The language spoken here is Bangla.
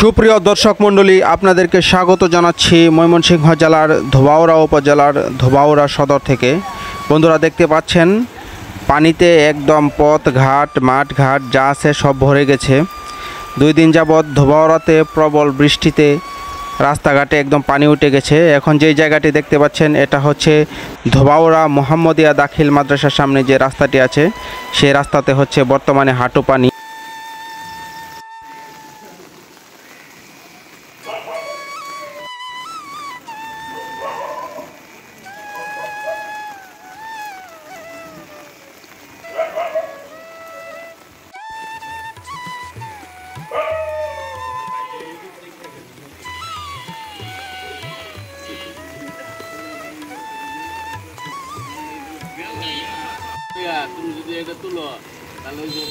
সুপ্রিয় দর্শক মণ্ডলী, আপনাদেরকে স্বাগত জানাচ্ছি ময়মনসিংহ জেলার ধোবাউড়া উপজেলার ধোবাউড়া সদর থেকে। বন্ধুরা, দেখতে পাচ্ছেন পানিতে একদম পথ ঘাট মাঠ ঘাট যা আছে সব ভরে গেছে। 2 দিন যাবৎ ধোবাউড়াতে প্রবল বৃষ্টিতে রাস্তাঘাটে একদম পানি উঠে গেছে। এখন যেই জায়গাটি দেখতে পাচ্ছেন এটা হচ্ছে ধোবাউড়া মোহাম্মদিয়া দাখিল মাদ্রাসার সামনে যে রাস্তাটি আছে, সেই রাস্তাতে হচ্ছে বর্তমানে হাঁটু পানি। তুমি যদি এটা তুলো তাহলে ওই যে